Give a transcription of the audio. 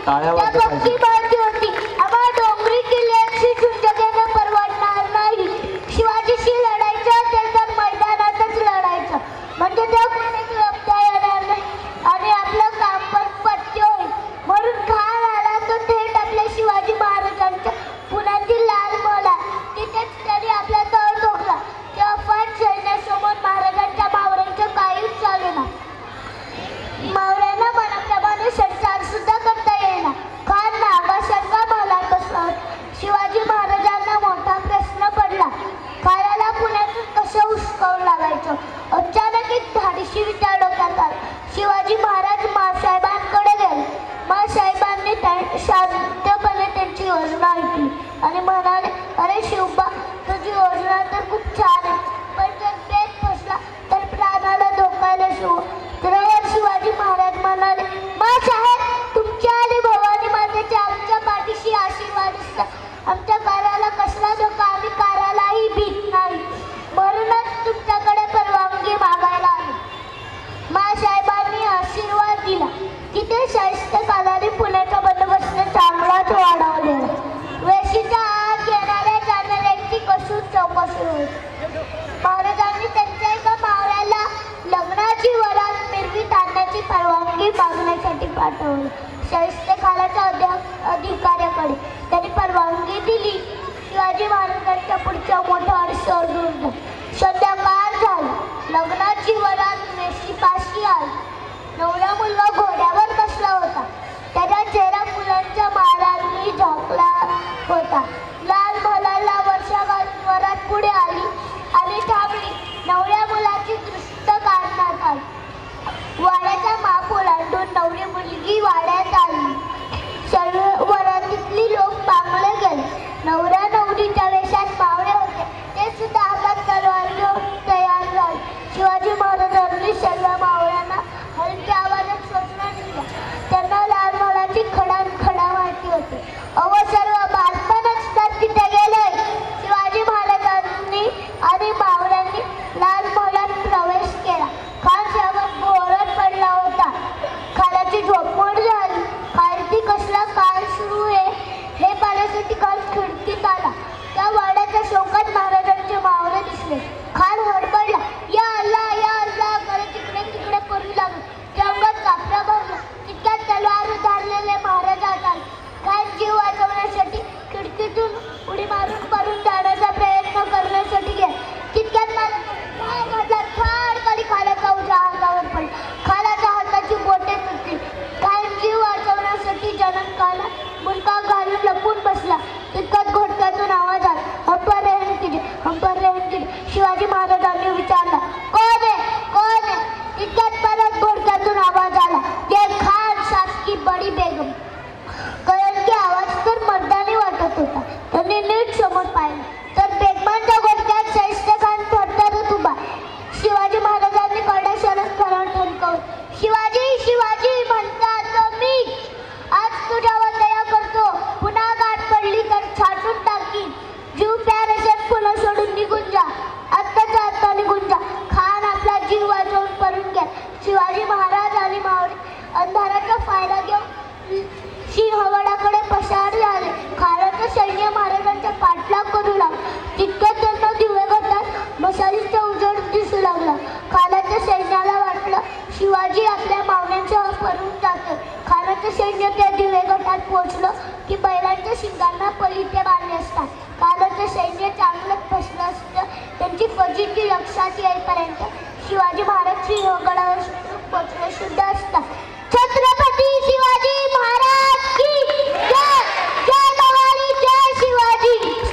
टाळ्या त्या वाजल्या पक्षी पाहिजे. मारती होती. आम्हा डोंगरी किल्ल्याची झुंज घेणं परवडणार नाही. शिवाजीशी लढायचं असेल तर मैदानातच लढायचं, म्हणजे त्या कोणीच लपता येणार नाही आणि आपलं काम पण पथ्य होईल. म्हणून खान आला तो थेट आपल्या शिवाजी महाराजांच्या पुण्यातील लाल महलात. तिथेच त्यांनी आपला तळ ठोकला. त्या अफाट सैन्यासमोर महाराजांच्या मावळ्यांचं काहीच चालेना. मावळ्यांना मनाप्रमाणे संचार सुद्धा करता येईना. खान नागासारखा महलात बसला होता. शिवाजी महाराजांना मोठा प्रश्न पडला, खानाला पुण्यातून कसं हुसकावून लागायचं. अचानक एक धाडसी विचार डोक्यात आला. शिवाजी महाराज माँसाहेबांकडे गेले. माँसाहेबांनी शांतपणे त्यांची योजना ऐकली आणि म्हणाले, अरे शिवबा, तुझी योजना तर खूप छान आहे, पण जर बेत फसला तर प्राणाला धोकायला शिव. त्यावर शिवाजी महाराज म्हणाले, माँसाहेब, तुमच्या आणि भवानी मातेचे आमच्या पाठीशी आशीर्वाद असतात. आमच्या काराला कसला धोका, आम्ही कारालाही भीत नाही, म्हणूनच तुमच्याकडे परवानगी मागायला आली. माँसाहेबांनी आशीर्वाद दिला की ते शाहिस्तेखानाने पुण्याचा बंदोबस्त चांगलाच वाढवलेला. वेशीच्या आत येणाऱ्या जाणाऱ्यांची कसून चौकशी होईल. महाराजांनी त्यांच्या एका मावळ्याला लग्नाची वरात मिरवीत आणण्याची परवानगी मागण्यासाठी पाठवली. शाहिस्तेखानाच्या अधिकाऱ्याकडे त्यांनी परवानगी दिली. शिवाजी महाराजांच्या पुढच्या मोठा अडसर दूर झाला. संध्याकाळ झाली. लग्नाची वरात वेशीपाशी आली. नवरा मुलगा घोड्यावर बसला होता. त्याचा चेहरा फुलांच्या माळांनी झाकला होता. लाल महलाला वर्षा घालून वरात पुढे आली आणि थांबली. नवऱ्या मुलाची दृष्ट काढण्यात आली. वाड्याचा माप ओलांडून नवरी मुलगी वाड्यात आली. सर्व वरातीतली लोक पांगले गेले. नवरा नवरीच्या वेशात मावळे होते. ते सुद्धा हातात तलवार घेऊन तयार झाले. शिवाजी महाराजांनी सर्व मावळ्यांना हलक्या आवाजात सूचना दिल्या. त्यांना लाल महालाची खडानखडा माहिती होती. अव सर्व बालपणच तर तिथे गेले. शिवाजी महाराजांनी आणि मावळ्यांनी लाल महालात प्रवेश केला. खान साहेब बोरत पडला होता. खानाची झोपमोड झाली. खालती कसला काळ सुरू आहे हे पाहण्यासाठी खान खिडकीत आला. त्या वाड्याच्या शोकात महाराजांचे मावळे दिसले. खान हडबडला. या अल्लाह, या अल्लाह करत इकडे तिकडे करू लागला. जंगल कापरा भरलं. तितक्यात तलवार उधारलेले महाराज आले. खान जीव वाचवण्यासाठी खिडकीतून उडी मारून पळून जाण्याचा प्रयत्न करण्यासाठी गेला. तितक्यात घातला. खाडकडी खानाचा उजवा अंगावर पडला. खानाच्या हाताची बोटे तुटली. खान जीव वाचवण्यासाठी जनकाला मुलगा घालून लपून बसला. तितक्यात घोटक्यातून आवाज आला, हंपर रेहन कीजिए, हंपर रेहन कीजिए. शिवाजी महाराजांनी विचारला, कोण आहे, कोण आहे. तितक्यात परत घोटक्यातून आवाज आला, ये खान साहब की बडी बेगम. कारण की आवाज तर मर्दानी वाटत होता. त्यांनी नीट समोर पाहिलं तर बेगमांच्या घोटक्यात शाहिस्तेखान थरथरत उभा. शिवाजी महाराजांनी करड्या शरद खरं ठणकावून, शिवाजी, शिवाजी म्हणतात मी आज तुझ्यावर दया करतो. पुन्हा गाठ पडली तर छाटून टाकीन. जीव प्यार असेल पुन्हा सोडून निघून जा. आत्ताच्या आत्ता निघून जा. खान आपला जीव वाचवून पळून गेला. शिवाजी महाराज आणि मावळे अंधाराचा फायदा घेऊन सिंहगडाकडे पसार झाले. खानाचं सैन्य महाराजांच्या पाठलाग करू लागलं. तितक्यात त्यांना दिवे घाटात मशालीचा उजेड दिसू लागला. खानाच्या सैन्याला वाटलं शिवाजी आपल्या मावळ्यांसह पळून जातो. खानाचं सैन्य त्या दिवे घाटात पोहोचलं की बैलांच्या शिंगांना पलिते बांधले असतात. खानाचं सैन्य चांगलंच फसलं असतं. त्यांची फजिती लक्षात येईपर्यंत शिवाजी महाराज सिंहगडावर पोहोचले सुद्धा असतात. छत्रपती शिवाजी महाराज की जय. जय भवानी, जय शिवाजी.